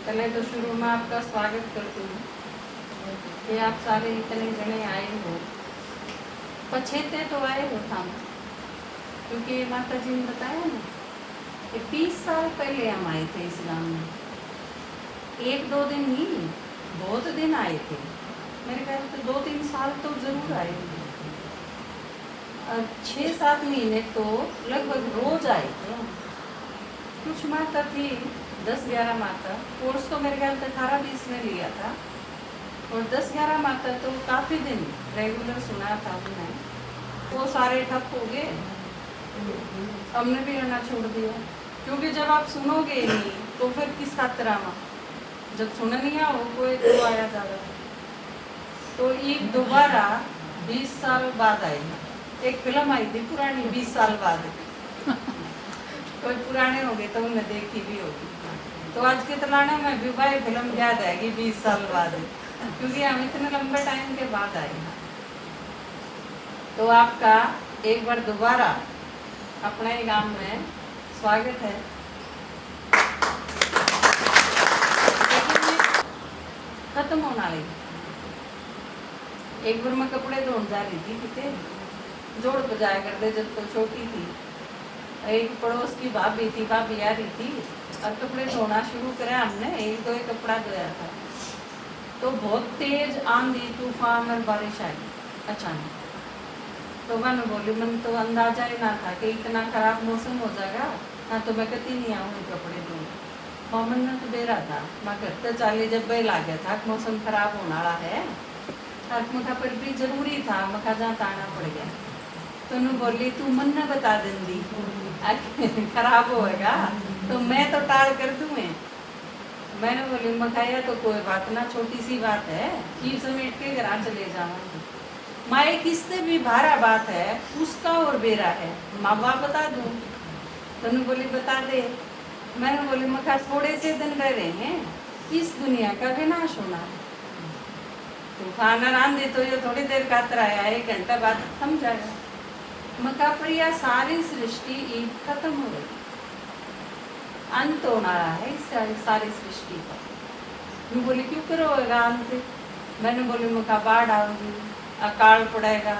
पहले तो शुरू में आपका स्वागत करती हूँ कि आप सारे इतने जने आए हो। पछेते तो आए हो था, क्योंकि माता जी ने बताया ना कि 30 साल पहले हम आए थे इस गांव में। 1-2 दिन ही, बहुत दिन आए थे। मेरे ख्याल से 2-3 साल तो जरूर आए थे, और 6-7 महीने तो लगभग रोज आए थे। कुछ माता थी 10-11 माता, कोर्स तो मेरे ख्याल से 18-20 में लिया था, और 10-11 माता तो काफ़ी दिन रेगुलर सुना था हमने। वो सारे ठप हो गए, हमने भी आना छोड़ दिया, क्योंकि जब आप सुनोगे ही नहीं तो फिर किस खातिर आना। जब सुन नहीं आओ कोई तो आया ज़्यादा। तो एक दोबारा 20 साल बाद आई। एक फिल्म आई थी पुरानी 20 साल बाद कोई पुराने हो गए तो उन्हें देखी भी होगी। तो आज के तलाने में भी भाई फिल्म याद आएगी 20 साल बाद, क्योंकि हम इतने लंबे टाइम के बाद आए। तो आपका एक बार दोबारा अपने गांव में स्वागत है। खत्म होना वाली। एक बार मैं कपड़े धोने जा रही थी, कितने जोड़ बजाया करते जब तो छोटी थी। एक पड़ोस की भाभी थी, भाभी आ रही थी और कपड़े धोना शुरू करा हमने। एक दो कपड़ा धोया था तो बहुत तेज आंधी तूफान और बारिश आई अचानक। तो मैंने बोली, मन तो अंदाजा ही ना था कि इतना खराब मौसम हो जाएगा ना, तो मैं कती नहीं आऊँगी कपड़े धोने। मामन ने तो दे रहा था, मैं कहते चाली जब बह ला गया था मौसम खराब होने वाला है, और मखा पर भी जरूरी था, मखा जहाँ ताना पड़ गया। तो उन्होंने बोली, तू मन न बता देंगी खराब होएगा तो मैं तो टाल कर दूँ। मैंने बोली, मखाया तो कोई बात ना, छोटी सी बात है, चीज समेट के घर चले जाऊंगी। माए किससे भी भारा बात है, उसका और बेरा है, माँ बाप बता दूँ। तो उन्होंने बोली, बता दे। मैंने बोली, मखा थोड़े से दिन रह रहे हैं, इस दुनिया का विनाश होना है। तूफान और आंधी तो ये थोड़ी देर का आया, 1 घंटा बाद थम जाएगा। मका पर यह सारी सृष्टि ईद खत्म हो गई, अंत होना है इस सारी सृष्टि का। मैं बोली, क्यों करोगा अंत? मैंने बोली, मका बाढ़ आएगी, अकाल पड़ेगा,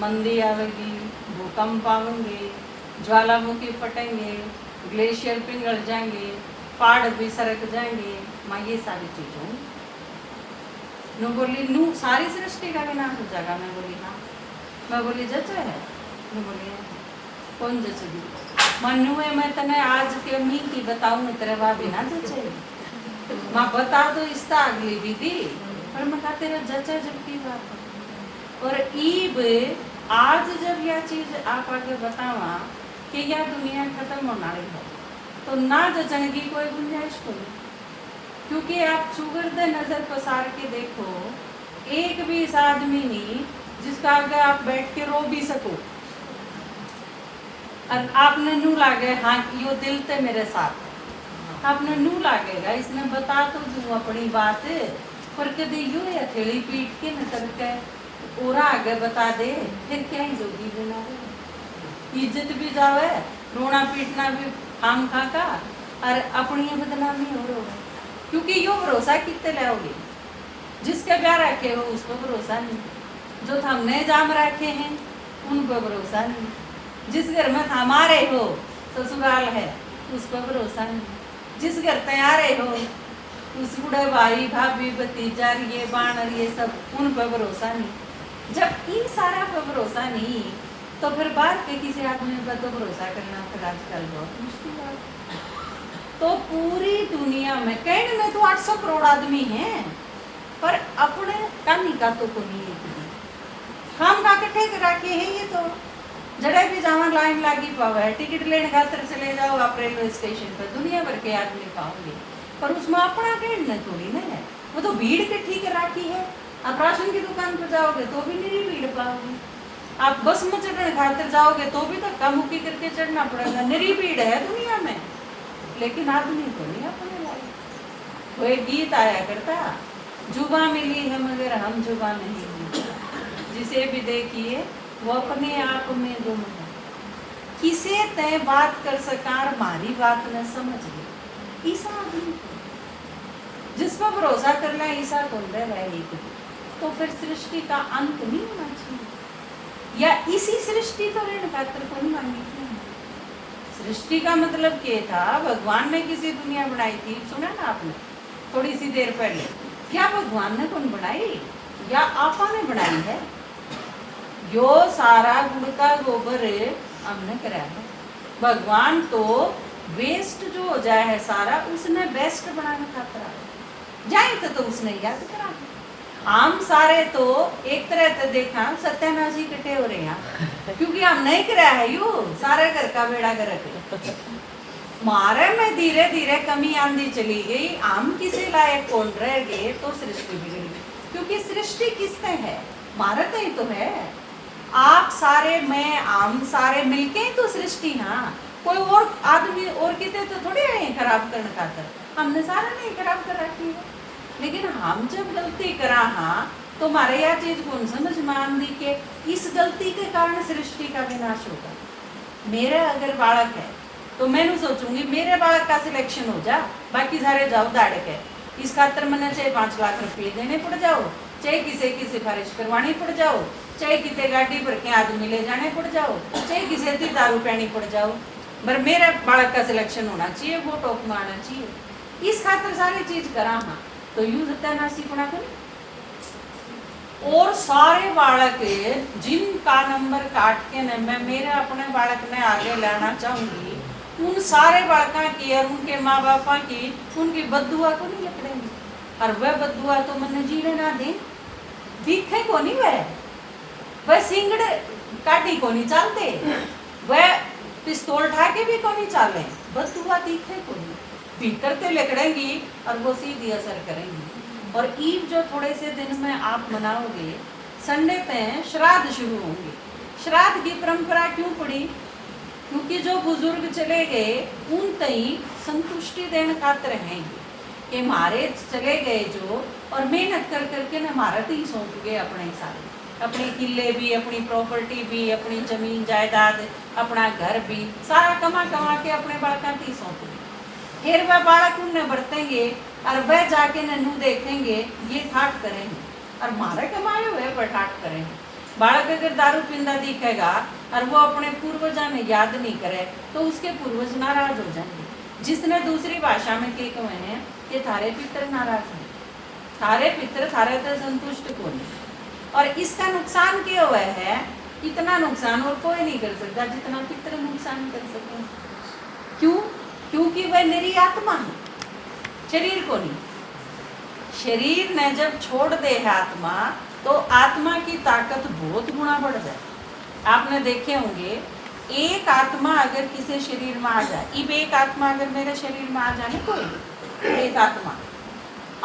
मंदी आवेगी, भूकंप आवेंगे, ज्वालामुखी फटेंगे, ग्लेशियर पिघल जाएंगे, पहाड़ भी सरक जाएंगे, माँ ये सारी चीज़ होंगी। नू बोली, नू सारी सृष्टि का विनाश हो जाएगा? मैं बोली, हाँ। मैं बोली, जचा है? मैं बोली, कौन जचेगी? मनु है, मैं तने आज के मी की बताऊँ तेरे भाभी ना जचे, माँ बता दो इसका अगली विधि, और मैं कहा तेरा जचा जब की बात है। और ईब आज जब यह चीज आप आगे बतावा कि यह दुनिया खत्म होने वाली है, तो ना जचने की कोई गुंजाइश को नहीं। क्योंकि आप शुगर दे नजर पसार के देखो, एक भी इस आदमी नहीं जिसका आगे आप बैठ के रो भी सको, और आपने नू लागे हाँ यो दिल ते मेरे साथ, आपने नू लागेगा इसने बता तो दूँ अपनी बात, पर कभी यू हथेली पीट के न करके पूरा आगे बता दे, फिर क्या ही जोगी बना रहे। इज्जत भी जावे, रोना पीटना भी खाम खा का, और अपनी बदनामी हो रहा है। क्योंकि यो भरोसा कितने लाओगे? जिसके प्यार रखे हो उस पर भरोसा नहीं, जो हमने जाम रखे हैं उन पर भरोसा नहीं, जिस घर में हमारे हो ससुराल है उस पर भरोसा नहीं, जिस घर तैयार हो उस बूढ़े भाई भाभी भतीजा ये बाण ये सब उन पर भरोसा नहीं। जब इन सारा पर भरोसा नहीं तो फिर बाहर के किसी आदमी पर तो भरोसा करना फिर आजकल बहुत मुश्किल है। तो पूरी दुनिया में कहने में तो 800 करोड़ आदमी हैं, पर अपने कानी का तो को नहीं हम का कट्ठे रखे हैं। ये तो जड़े भी जावा लाइन लागी पावे, टिकट लेने खातर चले जाओ आप रेलवे स्टेशन पर, दुनिया भर के आदमी पाओगे, पर उसमें अपना कहना थोड़ी ना है, वो तो भीड़ इकट्ठी कर रखी है। आप राशन की दुकान पर जाओगे तो भी नहीं भीड़ पाओगे, आप बस में चढ़ने खातिर जाओगे तो भी धक्का मुक्की करके चढ़ना पड़ेगा, निरी भीड़ है दुनिया में, लेकिन आदमी तो नहीं अपने लायक। वो एक गीत आया करता, जुबा मिली है मगर हम जुबा नहीं मिली, जिसे भी देखिए वो अपने आप में गुम है, किसे तय बात कर सकार मारी बात न समझ गई। इस आदमी जिस पर भरोसा कर ले ऐसा कौन रहे वह एक भी। तो फिर सृष्टि का अंत नहीं होना चाहिए, या इसी सृष्टि तो ऋण खातर को नहीं मांगी थी। सृष्टि का मतलब क्या था, भगवान ने किसी दुनिया बनाई थी, सुना ना आपने थोड़ी सी देर पहले, क्या भगवान ने कौन बनाई या आपा ने बनाई है? यो सारा गुड़ का गोबर हमने कराया है। भगवान तो वेस्ट जो हो जाए है सारा, उसने बेस्ट बनाने खातर जाए तो उसने याद करा। हम सारे तो एक तरह से देखा सत्यानाशी इकट्ठे हो रहे हैं, क्योंकि हम नहीं कराया है यू सारे घर का बेड़ा कर मारे में धीरे धीरे कमी आंधी चली गई, हम किसी लायक कौन रह गए तो सृष्टि बिगड़ गई। क्योंकि सृष्टि किससे है, भारत ही तो है। आप सारे मैं हम सारे मिलके ही तो सृष्टि। हाँ, कोई और आदमी और कितने तो थोड़े हैं खराब करने खातर, हमने सारा नहीं खराब कर रखी है। लेकिन हम जब गलती करा हाँ तो हमारे यह चीज कौन समझ मान दी के इस गलती के कारण सृष्टि का विनाश होगा। मेरा अगर बालक है तो मैं सोचूंगी मेरे बालक का सिलेक्शन हो जा, बाकी सारे जाओ दाड़ के। इस खातर मैंने चाहे 5 लाख रुपये देने पड़ जाओ, चाहे किसी की सिफारिश करवानी पड़ जाओ, चाहे किसी गाड़ी भर के आदमी ले जाने पड़ जाओ, चाहे किसी की दारू पीनी पड़ जाओ, पर मेरे बालक का सिलेक्शन होना चाहिए, वो टॉप में आना चाहिए। इस खातर सारी चीज करा हाँ तो यूं सत्यानाशी बना कर। और सारे बालक जिनका नंबर काट के न मैं मेरे अपने बालक ने आगे लाना चाहूंगी, उन सारे बालकों की और उनके माँ बापा की उनकी बददुआ को नहीं लकड़ेंगी। और वह बददुआ तो मैंने जीने ना दे, दिखे को नहीं वह सिंगड़े काटी को नहीं चलते, वह पिस्तौल ठाके भी को नहीं चाले, बददुआ दिखे को नहीं, भीतर ते लकड़ेंगी और वो सीधी असर करेंगी। और ईद जो थोड़े से दिन में आप मनाओगे, संडे पे श्राद्ध शुरू होंगे। श्राद्ध की परंपरा क्यों पड़ी, क्योंकि जो बुजुर्ग चले गए उन तई संतुष्टि देने खातिर हैं कि हमारे चले गए जो, और मेहनत कर करके न हमारा ही सौंप गए अपने सारे, अपने किले भी, अपनी प्रॉपर्टी भी, अपनी जमीन जायदाद, अपना घर भी, सारा कमा कमा के अपने बालका ही सौंप गए। फिर वह बालक उन्हें बरतेंगे और वह जाके नन्नू देखेंगे, ये ठाट करेंगे और मारे कमाए हुए वह ठाट करेंगे। बालक अगर दारू पींदा दिखेगा और वो अपने पूर्वजा ने याद नहीं करे तो उसके पूर्वज नाराज हो जाएंगे। जिसने दूसरी भाषा में कहे हुए हैं कि थारे पितर नाराज हैं, थारे पितर थारे तो संतुष्ट को नहीं। और इसका नुकसान क्या हुआ है, इतना नुकसान और कोई नहीं कर सकता जितना पितर नुकसान कर सके। क्यों? क्योंकि वह निरी आत्मा है, शरीर को नहीं। शरीर ने जब छोड़ दे है आत्मा, तो आत्मा की ताकत बहुत गुना बढ़ जाए। आपने देखे होंगे एक आत्मा अगर किसी शरीर में आ जाए, इब एक आत्मा अगर मेरे शरीर में आ जाए, कोई एक आत्मा,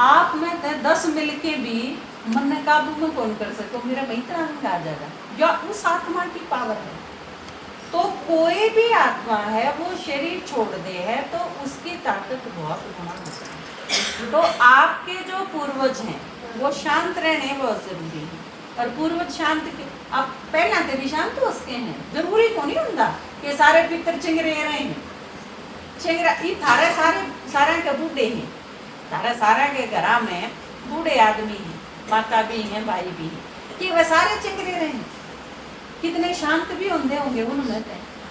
आप में 10 मिलके भी मन ने काबू में कौन कर सको, मेरा वही तरह अंग आ जाएगा, या उस आत्मा की पावर है। तो कोई भी आत्मा है वो शरीर छोड़ दे है तो उसकी ताकत बहुत गुना होती है। तो आपके जो पूर्वज हैं वो शांत रहने बहुत जरूरी है। और पूर्वज शांत के अब पहला ते भी शांत हो सके हैं, जरूरी को नहीं होता कि सारे पितर चिंगरे रहे हैं। चिंगरा ये थारे सारे के बूढ़े हैं, थारे सारा के घरा में बूढ़े आदमी हैं, माता भी हैं, भाई भी हैं, कि वह सारे चिंगरे रहे हैं। कितने शांत भी होंगे उनमें।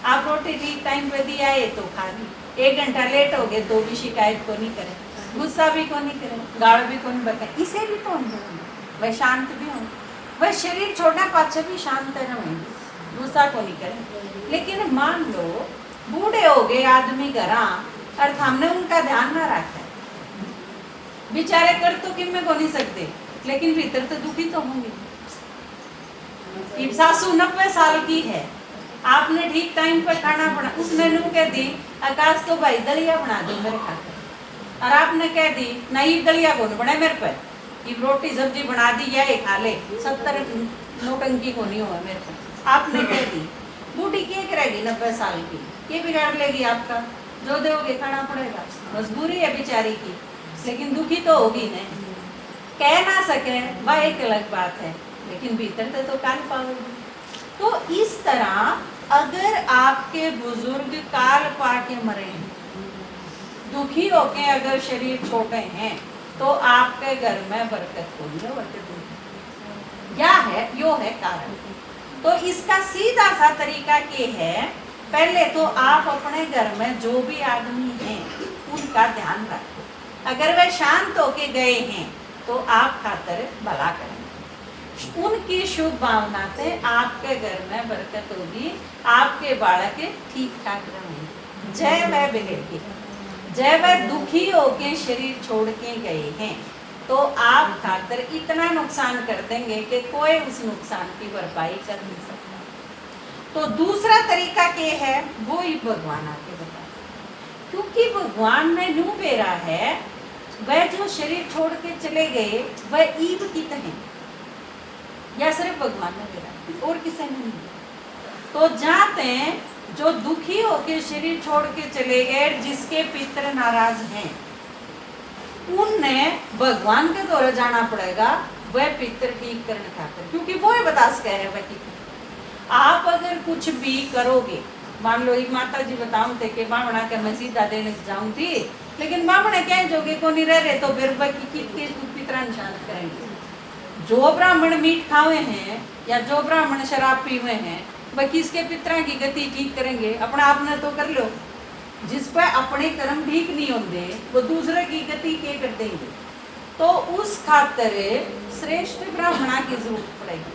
आप रोटी ठीक टाइम पे दी आए तो खा ली, 1 घंटा लेट हो गए तो भी शिकायत को नहीं करे, गुस्सा भी को नहीं करे, गाड़ भी को नहीं बके, इसे भी तो होंगे, वह शांत भी होंगे, वह शरीर छोड़ना पाछे भी शांत रहेंगे, गुस्सा को नहीं करे। लेकिन मान लो बूढ़े हो गए आदमी घरा और हमने उनका ध्यान ना रखा, बेचारे कर तो कि में को नहीं सकते, लेकिन भीतर तो दुखी तो होंगे। सासू 90 साल की है, आपने ठीक टाइम पर खाना बना, उसने नू कह दी आकाश तो भाई दलिया बना दो मेरे खाते, और आपने कह दी नहीं दलिया कौन बने मेरे पे, ये रोटी सब्जी बना दी या खा ले, 70 नौटंकी को नहीं हुआ मेरे पे। आपने कह दी, बूढ़ी क्या करेगी 90 साल की, ये बिगाड़ लेगी आपका, जो दोगे खाना पड़ेगा, मजबूरी है बेचारी की, लेकिन दुखी तो होगी नहीं। कह ना सके वह एक अलग बात है, लेकिन भीतर से तो काल पाओगे। तो इस तरह अगर आपके बुजुर्ग काल पा के मरे हैं, दुखी होके अगर शरीर छोटे हैं, तो आपके घर में बरकत होगी, बरकत होगी। या है यो है कारण। तो इसका सीधा सा तरीका ये है, पहले तो आप अपने घर में जो भी आदमी हैं उनका ध्यान रखो। अगर वे शांत होके गए हैं तो आप खातर भला करें, उनकी शुभ भावना से आपके घर में बरकत होगी, आपके बालक ठीक ठाक रहेंगे। जय वह बिगड़ के, जय वह दुखी होके शरीर छोड़ के गए हैं तो आप खातर इतना नुकसान कर देंगे कि कोई उस नुकसान की भरपाई कर नहीं सकता। तो दूसरा तरीका क्या है, वो ही भगवान आके बता, क्योंकि भगवान ने नू बेरा है, वह जो शरीर छोड़ के चले गए वह ईब की तरह, या सिर्फ भगवान ने बेरा और किसी ने नहीं। तो जाते हैं जो दुखी होके शरीर छोड़ के चले गए, जिसके पितर नाराज हैं, उनने भगवान के द्वारा जाना पड़ेगा वह पितर ठीक करने खातिर, क्योंकि वो ही बता सके है वह की। आप अगर कुछ भी करोगे, मान लो एक माता जी बताऊं थे कि बामणा के मैं सीधा देने से जाऊं थी, लेकिन बामणे क्या जोगे को नहीं रह रहे, तो फिर वह की पितरा निशान करेंगे। जो ब्राह्मण मीट खावे हैं या जो ब्राह्मण शराब पीवे हैं, वह किसके पितरा की गति ठीक करेंगे? अपना आपने तो कर लो। जिस पर अपने कर्म ठीक नहीं होंगे वो दूसरे की गति के कर देंगे। तो उस खातिर श्रेष्ठ ब्राह्मणा की जरूरत पड़ेगी।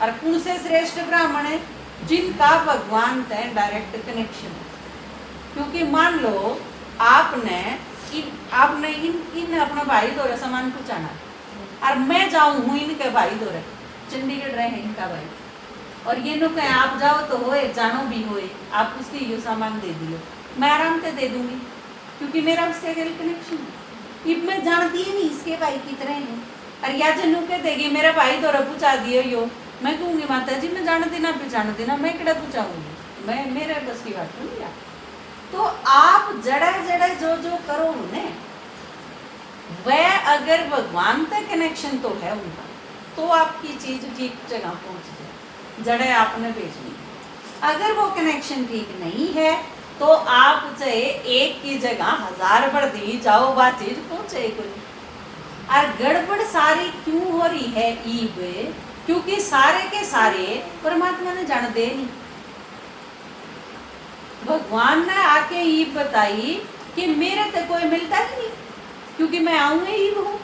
और कौन से श्रेष्ठ ब्राह्मण है? जिनका भगवान से डायरेक्ट कनेक्शन है। क्योंकि मान लो आपने इन अपना भाई द्वारा सामान पहुंचाना, और मैं जाऊं हूँ इनके भाई द्वारा, चंडीगढ़ रहे हैं इनका भाई, और ये नो कहे आप जाओ तो होए, जानो भी होए, आप उसकी यो सामान दे दियो, मैं आराम से दे दूंगी, क्योंकि मेरा उसके कनेक्शन है। इब मैं जानती ही नहीं इसके भाई की तरह है, और या जनू के देगी मेरा भाई द्वारा पूछा दियो यो, मैं कहूँगी माता जी मैं जानती ना पहचानती ना, मैं कड़ा पूछाऊंगी, मैं मेरे बस की बात नहीं यार। तो आप जड़ा जड़ा जो जो करो उन्हें, वह अगर भगवान तक कनेक्शन तो है उनका, तो आपकी चीज ठीक जगह पहुंच जाए। जड़े आपने भेजनी, अगर वो कनेक्शन ठीक नहीं है तो आप चाहे एक की जगह 1000 बढ़ दी जाओ, वह चीज पहुंचे कोई। और गड़बड़ सारी क्यों हो रही है ईब? क्योंकि सारे के सारे परमात्मा ने जान दे नहीं। भगवान ने आके ईब बताई कि मेरे तो कोई मिलता ही नहीं, क्योंकि मैं आऊंगा ईब हूं।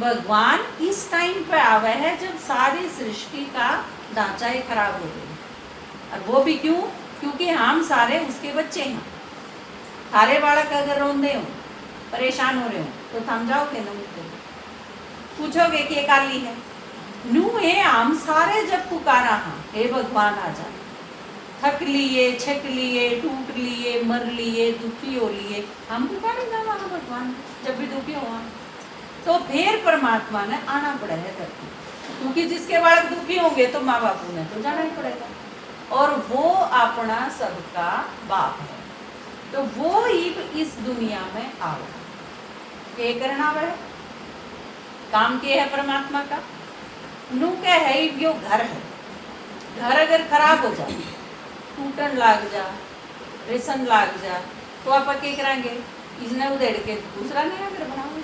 भगवान इस टाइम पे आवे है जब सारी सृष्टि का ढांचा ही खराब हो गया। और वो भी क्यों? क्योंकि हम सारे उसके बच्चे हैं। थारे बालक अगर रोंदे हो, परेशान हो रहे हो, तो थम जाओगे ना, पूछोगे कि ये काली है नू है। हम सारे जब पुकारा हाँ हे भगवान आ जा, थक लिए, छक लिए, टूट लिए, मर लिए, दुखी हो लिए, हम पुकारे ना वहाँ भगवान जब भी दुखी हुआ, तो फिर परमात्मा ने आना पड़ा है धरती, क्योंकि जिसके बालक दुखी होंगे तो माँ बापू ने तो जाना ही पड़ेगा, और वो अपना सबका बाप है। तो वो ही इस दुनिया में आओ, ये करना वह काम के है परमात्मा का। नू क्या है यो घर है, घर अगर खराब हो जाए, टूटन लाग जा, रेसन लाग जा, तो आप क्या करेंगे? इसने उधेड़ के दूसरा नया घर बनाओगे,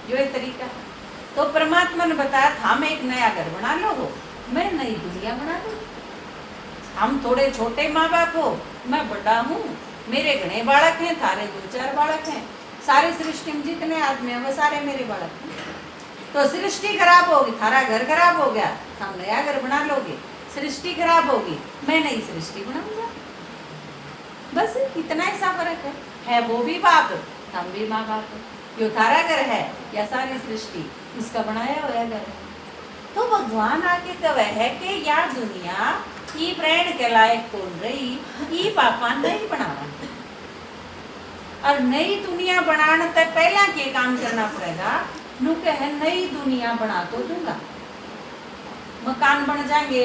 जो एक तरीका है। तो परमात्मा ने बताया हम एक नया घर बना लो, मैं नई दुनिया बना दूँ। हम थोड़े छोटे माँ बाप हो, मैं बड़ा हूँ, मेरे घने बालक हैं, थारे 2-4 बालक हैं, सारी सृष्टि में जितने आदमी हैं वो सारे मेरे बालक हैं। तो सृष्टि खराब होगी, थारा घर खराब हो गया, हम नया घर बना लोगे। सृष्टि खराब होगी, मैं नई सृष्टि बनाऊंगा। बस इतना ही सा फर्क है वो भी बाप, हम भी माँ बाप। जो थारा घर है या सारी सृष्टि उसका बनाया हुआ घर है। तो भगवान आके कहे है कि यार दुनिया ई प्राण के लायक कौन रही, ई पापा नहीं बनावा। और नई दुनिया बनाने तक पहला क्या काम करना पड़ेगा? नू कहे नई दुनिया बना तो दूंगा, मकान बन जाएंगे,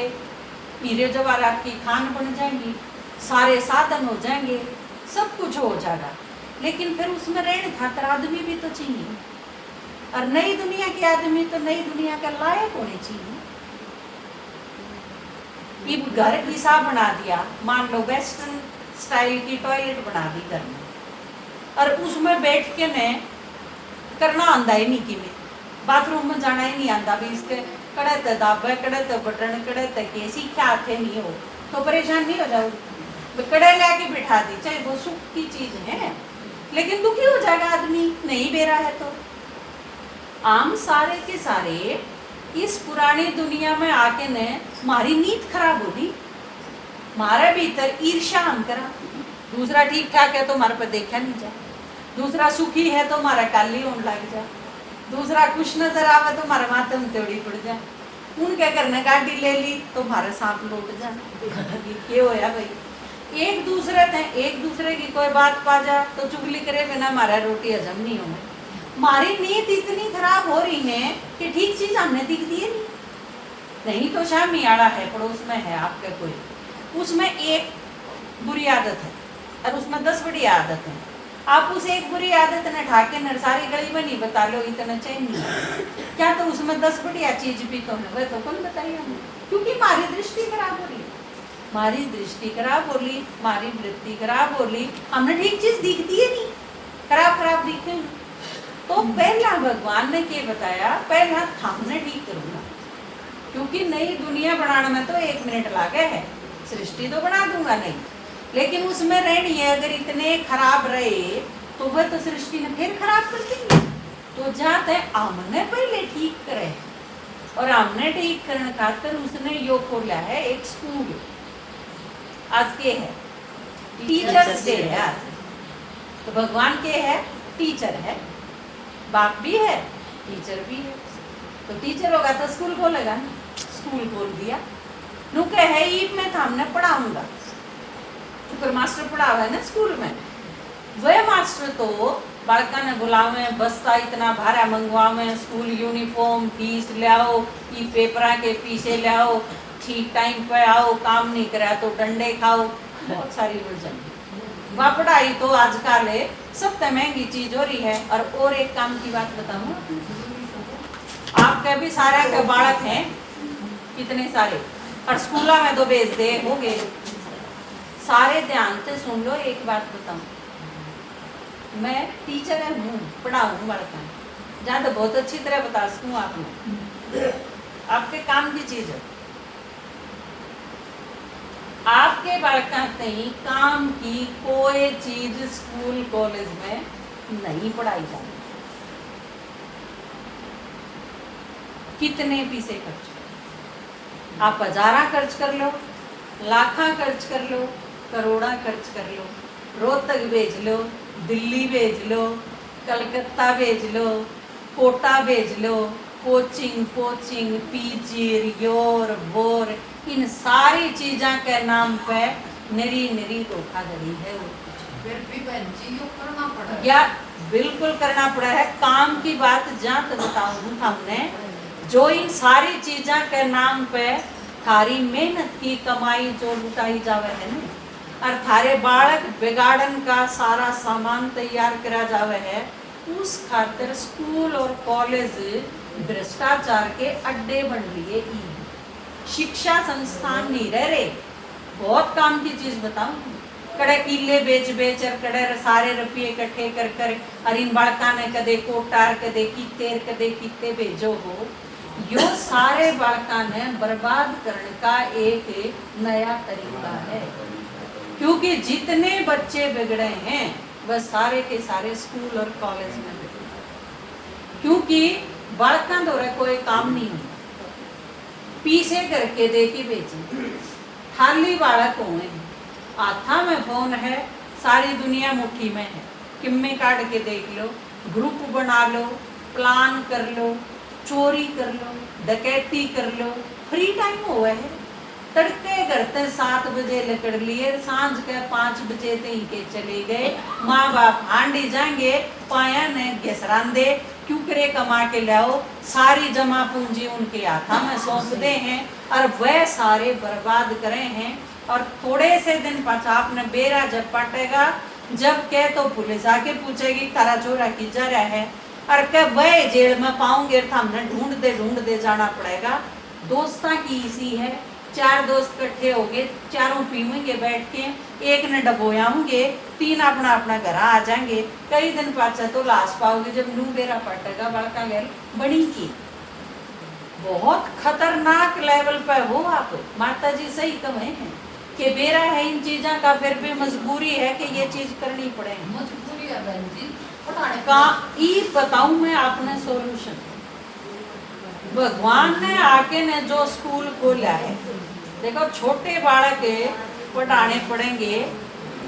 हीरे जवाहरात की खान बन जाएंगी, सारे साधन हो जाएंगे, सब कुछ हो जाएगा, लेकिन फिर उसमें रहने खातर आदमी भी तो चाहिए। और नई दुनिया के आदमी तो नई दुनिया का लायक होने चाहिए। ये घर ऐसा बना दिया, मान लो वेस्टर्न स्टाइल की टॉयलेट बना दी घर में, और उसमें बैठ के ने करना आंदा ही नहीं कि में बाथरूम में जाना ही नहीं आंदा भी इसके कड़े ते दाबे कड़े ते बटन कड़े ते के सीखा आते नहीं हो तो परेशान नहीं हो जाओगे। कड़े लेके बिठा दी चाहे वो सुख की चीज है, लेकिन दुखी हो जाएगा आदमी नहीं बेरा है तो। आम सारे के सारे इस पुरानी दुनिया में आके ने मारी नींद खराब हो दी, मारे भीतर ईर्ष्या हम करा। दूसरा ठीक ठाक है तो मारे पे देखा नहीं जा, दूसरा सुखी है तो मारा काली होने लग जा, दूसरा कुछ नजर आवे तो मारे माथे में तेड़ी पड़ जा, उनके करने गाड़ी ले ली तो मारे सांप लौट जा। ये होया भाई, एक दूसरे की कोई बात पा जा तो चुगली करे बिना हमारा रोटी हजम नहीं होगी। हमारी नीयत इतनी खराब हो रही है कि ठीक चीज हमने दिखती है नहीं तो शामी आड़ा है पड़ोस में है आपके कोई, उसमें एक बुरी आदत है और उसमें 10 बड़ी आदत है। आप उस एक बुरी आदत ने ठाके न सारी गली में नहीं बता लो इतना चैन नहीं है क्या, तो उसमें 10 बढ़िया चीज भी तो है, वह तो कौन बताइए हमें, क्योंकि हमारी दृष्टि खराब हो रही है, हमारी दृष्टि खराब हो रही, हमारी वृत्ति खराब हो रही, हमने ठीक चीज दिखती है नहीं, खराब दिखे। तो पहला भगवान ने क्या बताया, पहला थामने ठीक करूंगा, क्योंकि नई दुनिया बनाने में तो 1 मिनट लागे है, सृष्टि तो बना दूंगा नहीं, लेकिन उसमें रहनी है अगर इतने खराब रहे तो वह तो सृष्टि ने फिर खराब कर देंगे। तो जाते हमने पहले ठीक करे और हमने ठीक करने खातर उसने यो खोला है एक स्कूल। आज के है टीचर्स डे है आज, तो भगवान के है टीचर है, बाप भी है टीचर भी है, तो टीचर होगा तो स्कूल खोलेगा, स्कूल खोल दिया। नु कहे है ईब में तो हमने पढ़ाऊंगा, तो मास्टर पढ़ावा है ना स्कूल में, वह मास्टर तो बालका ने बुलावे, बस्ता इतना भारा मंगवावे, स्कूल यूनिफॉर्म फीस ले आओ, ई पेपरा के पीछे ले आओ, ठीक टाइम पे आओ, काम नहीं करा तो डंडे खाओ, बहुत सारी उलझन। वह पढ़ाई तो आजकल सबसे महंगी चीज हो रही है। और एक काम की बात बताऊं, आपके भी सारे के बालक हैं कितने सारे, और स्कूलों में तो भेज दे हो गए सारे, ध्यान से सुन लो एक बात बताऊं, मैं टीचर हूँ, पढ़ाऊँ बालका, ज्यादा बहुत अच्छी तरह बता सकूँ आपने, आपके काम की चीज है, आपके बालका नहीं काम की कोई चीज स्कूल कॉलेज में नहीं पढ़ाई जाती। कितने पैसे खर्च, आप 1000 खर्च कर लो, लाखा खर्च कर लो, करोड़ा खर्च कर लो, रोहतक भेज लो, दिल्ली भेज लो, कलकत्ता भेज लो, कोटा भेज लो, कोचिंग पीजी योर बोर, इन सारी चीज़ों के नाम पे निरी धोखाधड़ी है। वो फिर भी करना पड़ा या बिल्कुल करना पड़ा है। काम की बात जहाँ तक बताऊँ हमने, जो इन सारी चीज़ों के नाम पे थारी मेहनत की कमाई जो लुटाई जावे है ना, और थारे बालक बिगाड़न का सारा सामान तैयार करा जावे है, उस खातिर स्कूल और कॉलेज भ्रष्टाचार के अड्डे बन लिए, शिक्षा संस्थान नहीं रह रहे। बहुत काम की चीज बताऊं, कड़े किले बेच और कड़े सारे रुपये इकट्ठे कर और इन बालका ने कदे कोटार कदे किते भेजो हो, यो सारे बालका ने बर्बाद करने का एक नया तरीका है। क्योंकि जितने बच्चे बिगड़े हैं वह सारे के सारे स्कूल और कॉलेज में बिगड़े, क्योंकि बालका द्वारा कोई काम नहीं होता, पीछे करके दे के बेचे, खाली बालक हुए, हाथा में फोन है, सारी दुनिया मुट्ठी में है, किम्मे काट के देख लो, ग्रुप बना लो, प्लान कर लो, चोरी कर लो, डकैती कर लो, फ्री टाइम हुआ है, तड़के करते 7 बजे लकड़ लिए, सांझ के 5 बजे ते के चले गए, माँ बाप हांडी जाएंगे, पाया ने घसरांदे, क्यों करे कमा के लाओ, सारी जमा पूंजी उनके हाथा में सौंप दे हैं और वह सारे बर्बाद करे हैं। और थोड़े से दिन पाछा आपने बेरा जब पटेगा, जब कह तो पुलिस आके पूछेगी तारा चोरा की जा रहा है, और कह वह जेल में पाऊंगे तो हमने ढूंढ दे जाना पड़ेगा। दोस्ता की इसी है, चार दोस्त इकट्ठे हो गए, चारों पीवेंगे बैठ के, एक ने डबोयाऊंगे, तीन अपना अपना घर आ जाएंगे। कई दिन पाचा तो लाश पाओगे जब नू बेरा पटेगा बड़का घर बड़ी की। बहुत खतरनाक लेवल पे हो आप। माता जी सही कहे हैं कि बेरा है इन चीजों का, फिर भी मजबूरी है कि ये चीज करनी पड़ेगी। मजबूरी है बहन जी, पढ़ाने का ई बताऊं मैं आपने सॉल्यूशन। भगवान ने आके ने जो स्कूल खोला है, देखो छोटे बालक पढ़ाने पड़ेंगे,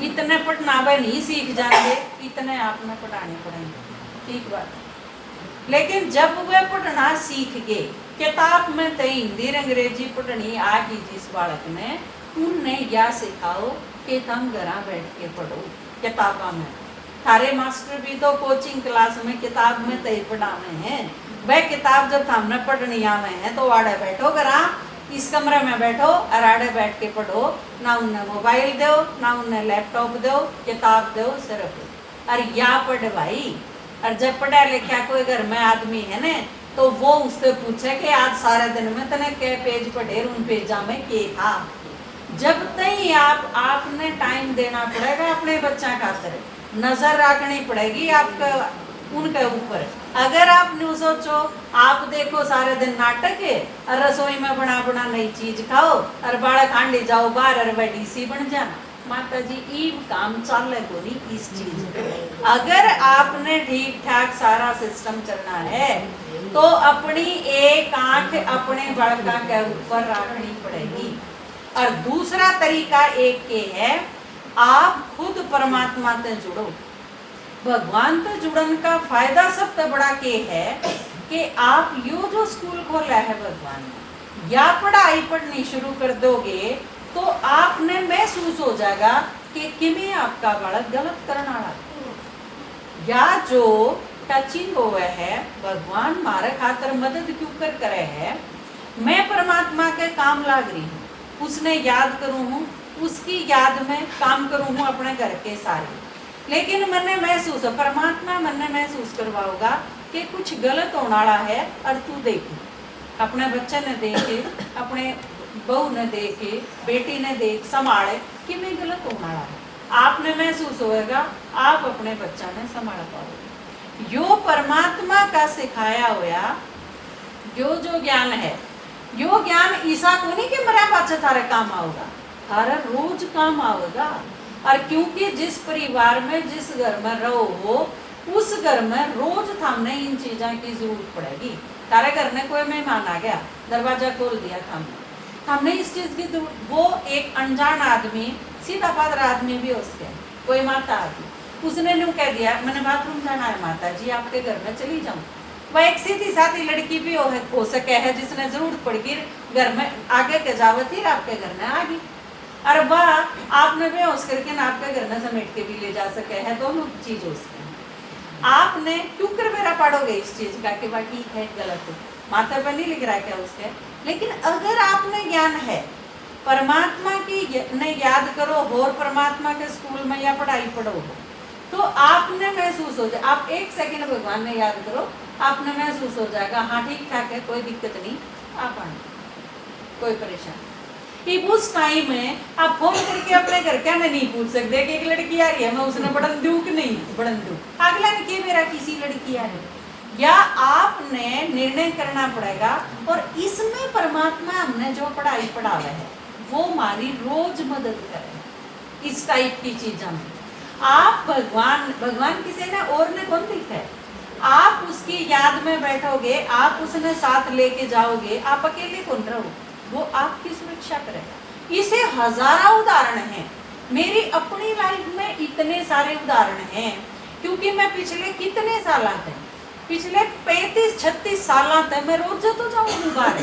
इतने पढ़ना वे नहीं सीख जाएंगे, इतने आपने पढ़ाने पड़ेंगे, ठीक बात। लेकिन जब वे पढ़ना सीख गए, किताब में तो हिंदी अंग्रेजी पढ़नी आ गई जिस बालक ने, उनने या सिखाओ कि तुम घर बैठ के पढ़ो किताबा में। थारे मास्टर भी तो कोचिंग क्लास में किताब में तय पढ़ावे हैं। वह किताब जब हमने पढ़नी आवे हैं तो आड़े बैठो करा, इस कमरे में बैठो और आड़े बैठ के पढ़ो। ना उन्हें मोबाइल दो, ना उन्हें लैपटॉप दो, किताब दो सिर्फ। और या पढ़ भाई। और जब पढ़ा लिखा कोई घर में आदमी है ना, तो वो उससे पूछे कि आज सारे दिन में तने के पेज पढ़े, उन पेजा में के था। जब तक आपने टाइम देना पड़ेगा अपने बच्चा खातिर, नजर रखनी पड़ेगी आपका उनके ऊपर। अगर आप न्यू सोचो आप देखो सारे दिन नाटक है और रसोई में बना बना नई चीज खाओ और बालक हांडी जाओ बाहर और वह डीसी बन जाना, माता जी ई काम चल को नहीं इस चीज। अगर आपने ठीक ठाक सारा सिस्टम करना है तो अपनी एक आंख अपने बड़का के ऊपर रखनी पड़ेगी। और दूसरा तरीका एक के है, आप खुद परमात्मा से जुड़ो। भगवान तो जुड़न का फायदा सबसे बड़ा के है कि आप यो जो स्कूल खोला है भगवान ने, या पढ़ाई पढ़नी शुरू कर दोगे तो आपने महसूस हो जाएगा कि किमें आपका बालक गलत करना रहा, या जो टचिंग हुआ है भगवान मारे खातर मदद क्यों कर करे है। मैं परमात्मा के काम लाग रही हूँ, उसने याद करूँ हूँ, उसकी याद में काम करूँ हूँ अपने घर के सारे। लेकिन मैंने महसूस परमात्मा मैंने महसूस करवाओगा कि कुछ गलत होने वाला है। और तू देख अपने बच्चे ने देखे, अपने बहू ने देखे, बेटी ने देख संभाले कि मैं गलत होने वाला है, आपने महसूस होगा, आप अपने बच्चा ने संभाल पाओगे। यो परमात्मा का सिखाया हुआ यो जो ज्ञान है, यो ज्ञान ईसा को नहीं कि मरा पाछे थारे काम आओगा, थारा रोज काम आओगा। और क्योंकि जिस परिवार में जिस घर में रहो हो उस घर में रोज थामने इन चीज़ों की जरूरत पड़ेगी। तारे घर में कोई मेहमान आ गया, दरवाजा खोल दिया हमने इस चीज़ की जरूरत, वो एक अनजान आदमी सीधा पादर आदमी भी उसके, कोई माता आ गई, उसने न्यू कह दिया मैंने बाथरूम जाना है माता जी आपके घर में चली जाऊँ। वह एक सीधी सादी लड़की भी हो सके है जिसने जरूरत पड़गी घर में आगे के जावत ही आपके घर में आ गई, और वह आपने बेहोश करके ना आपके घर में समेट के भी ले जा सके है, दोनों चीज उसके। आपने क्यों कर मेरा पढ़ोगे इस चीज का कि वह ठीक है गलत है, माथा पर नहीं लिख रहा क्या उसके। लेकिन अगर आपने ज्ञान है परमात्मा की ने याद करो और परमात्मा के स्कूल में या पढ़ाई पढ़ो तो आपने महसूस हो जाए, आप एक सेकंड भगवान ने याद करो, आपने महसूस हो जाएगा हाँ ठीक ठाक है, कोई दिक्कत नहीं, आप आना कोई परेशानी। उस टाइम में आप फोन करके अपने घर क्या नहीं पूछ सकते कि एक लड़की आ रही है मैं उसने बढ़न दूं कि नहीं बढ़न दूं, अगला ने कि मेरा किसी लड़की आ रही, या आपने निर्णय करना पड़ेगा। और इसमें परमात्मा हमने जो पढ़ाई पढ़ावा है वो हमारी रोज मदद करे इस टाइप की चीजों में। आप भगवान किसी ने और ने कौन दिखा है, आप उसकी याद में बैठोगे, आप उसने साथ लेके जाओगे, आप अकेले कौन रहो, वो आपकी सुरक्षा करेगा। इसे हजारों उदाहरण हैं, मेरी अपनी लाइफ में इतने सारे उदाहरण हैं, क्योंकि मैं पिछले कितने साल से पिछले 35-36 साल से मैं रोज तो जाऊँ बाहर,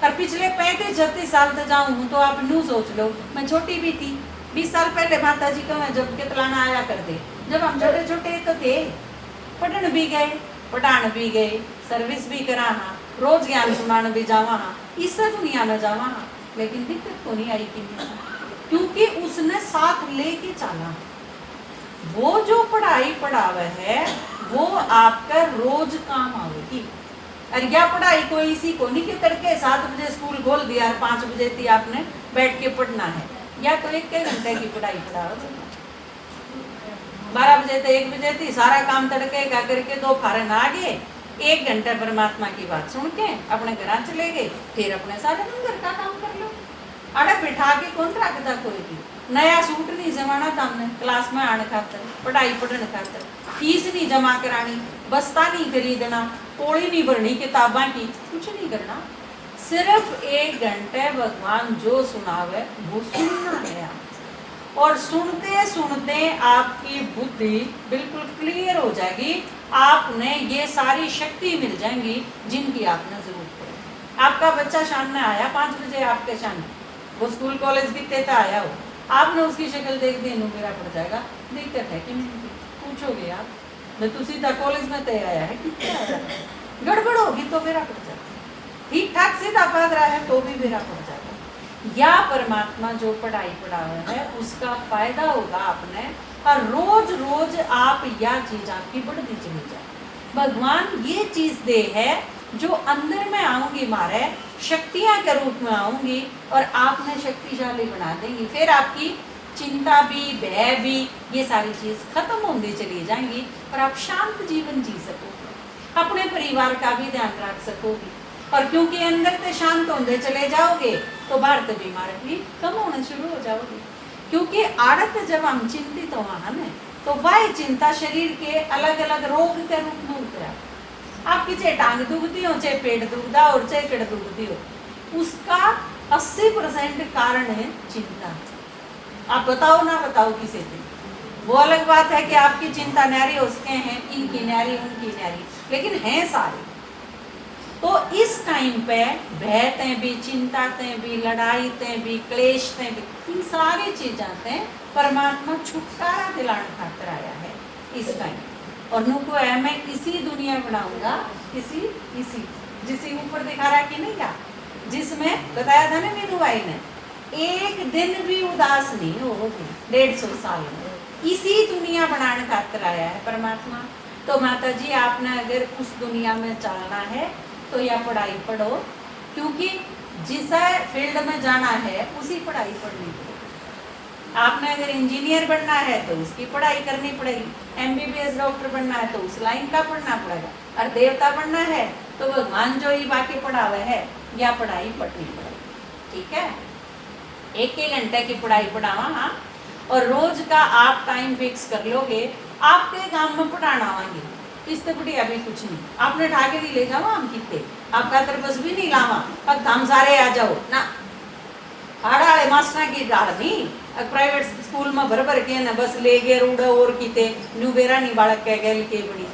और पिछले 35-36 साल से जाऊँ तो आप न्यू सोच लो मैं छोटी भी थी। 20 साल पहले माता जी को मैं जब कितलाना आया करते, जब हम छोटे छोटे तो थे, पढ़न भी गए, पढ़ान भी गए, सर्विस भी करा हाँ, रोज ज्ञान सुनान भी जावा हाँ, इस दुनिया में जावा हाँ, लेकिन दिक्कत को नहीं आई क्योंकि उसने साथ लेके चला। वो जो पढ़ाई पढ़ावे है वो आपका रोज काम आवेगी। और या पढ़ाई कोई इसी को नहीं कि तड़के 7 बजे स्कूल खोल दिया और 5 बजे थी आपने बैठ के पढ़ना है, या तो 1 घंटे की पढ़ाई पढ़ाओ। 12 बजे तो 1 बजे थी, सारा काम तड़के का करके 2 फारन आ गए, 1 घंटा परमात्मा की बात सुन के अपने घर चले गए, फिर अपने सारे दिन घर का काम कर लो। अरे बिठा के कौन रखता कोई भी, नया सूट नहीं जमाना था हमने क्लास में आने खातर, पढ़ाई पढ़ने खातर, फीस नहीं जमा करानी, बस्ता नहीं खरीदना, पोड़ी नहीं भरनी किताबा की, कुछ नहीं करना, सिर्फ 1 घंटे भगवान जो सुनावे वो सुनना है। और सुनते सुनते आपकी बुद्धि बिल्कुल क्लियर हो जाएगी, आपने ये सारी शक्ति मिल जाएंगी जिनकी आपने जरूरत पड़े। आपका बच्चा शाम में आया 5 बजे आपके सामने, वो स्कूल कॉलेज की तेता आया हो, आपने उसकी शक्ल देख दी, मेरा पड़ जाएगा, दिक्कत है कि नहीं पूछोगे आप, मैं तो सीधा कॉलेज में तय आया है, कितना आया, गड़बड़ होगी तो मेरा पड़ जाएगा, ठीक ठाक सीधा पढ़ रहा है तो भी मेरा पड़ जाएगा। या परमात्मा जो पढ़ाई पढ़ावे है उसका फायदा होगा आपने, और रोज रोज आप या चीज आपकी बढ़ती चली जाए। भगवान ये चीज दे है जो अंदर में आऊंगी मारे शक्तियां के रूप में आऊंगी और आपने शक्तिशाली बना देंगी, फिर आपकी चिंता भी भय भी ये सारी चीज खत्म होती चली जाएंगी और आप शांत जीवन जी सकोगे, अपने परिवार का भी ध्यान रख सकोगे। और क्योंकि अंदर से शांत होते चले जाओगे तो बाहर से बीमार भी कम होने शुरू हो जाओगे, क्योंकि आदत जब हम चिंतित हो हैं तो वह चिंता शरीर के अलग अलग रोग के रूप में उतरा। आपकी चाहे टांग दुखती हो, चाहे पेट दुखता हो और चाहे कड़ दुखती हो, उसका 80% कारण है चिंता। आप बताओ ना बताओ किसी से, वो अलग बात है कि आपकी चिंता न्यारी उसके हैं, इनकी न्यारी उनकी न्यारी, लेकिन हैं सारे। तो इस टाइम पे भयते भी, चिंताते भी, लड़ाईते भी, क्लेशते भी, इन सारी चीज़ें परमात्मा छुटकारा दिलाने खातर आया है इस टाइम। और नुको है मैं इसी दुनिया बनाऊंगा, इसी जिसे ऊपर दिखा रहा कि नहीं का, जिसमें बताया था ना मेरू भाई ने, 1 दिन भी उदास नहीं होगी 150 साल में, इसी दुनिया बनाने खातर आया है परमात्मा। तो माता जी आपने अगर उस दुनिया में चलना है तो या पढ़ाई पढ़ो, क्योंकि जिस फील्ड में जाना है उसी पढ़ाई पढ़नी पड़ेगी। आपने अगर इंजीनियर बनना है तो उसकी पढ़ाई करनी पड़ेगी, MBBS डॉक्टर बनना है तो उस लाइन का पढ़ना पड़ेगा, और देवता बनना है तो भगवान जो ही बाकी पढ़ावे है या पढ़ाई पढ़नी पड़ेगी। ठीक है, 1 घंटे की पढ़ाई पढ़ावा, हाँ, और रोज का आप टाइम फिक्स कर लोगे, आपके गांव में पढ़ाना आएंगे, इससे बढ़िया अभी कुछ नहीं। आपने ठाके नहीं ले जाओ हम कितने, आपका तर बस भी नहीं लावा, अब हम सारे आ जाओ ना, आड़े मास्टर की डाल नहीं, प्राइवेट स्कूल में भर भर के न बस ले गए रूढ़ और किते न्यू बेरा नहीं बालक कह गए के बड़ी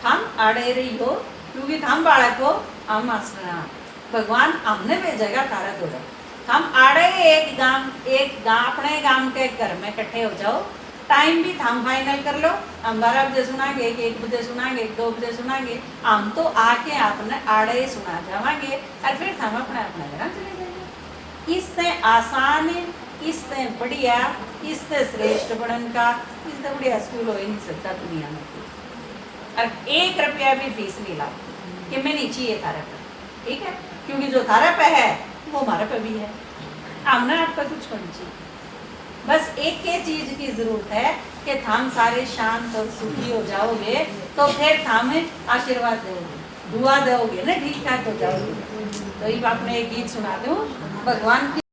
हम आड़े रही हो, क्योंकि हम बालक हो, हम मास्टर भगवान हमने भेजेगा तारा थोड़ा, हम आड़े एक गांव अपने गांव के घर में इकट्ठे हो जाओ, टाइम भी हम फाइनल कर लो, हम 12 बजे सुनाएंगे, 1 बजे सुनाएंगे, 2 बजे सुनाएंगे, हम तो आके आपने आड़े सुना जावांगे और फिर हम अपने अपने घर चले जाएंगे। इससे आसान, इससे बढ़िया, इससे श्रेष्ठ बनन का, इससे बढ़िया स्कूल हो ही नहीं सकता दुनिया में। और 1 रुपया भी फीस नहीं लाओ कि मैं नहीं चाहिए थारे पे, ठीक है, क्योंकि जो थारे पे है वो हमारे पे भी है, हमने आपका कुछ नहीं चाहिए। बस एक ही चीज की जरूरत है कि हम सारे शांत और सुखी हो जाओगे तो फिर हमें आशीर्वाद दोगे, दुआ दोगे ना, ठीक ठाक हो जाओगे। तो ये आपने एक गीत सुना दूं भगवान की।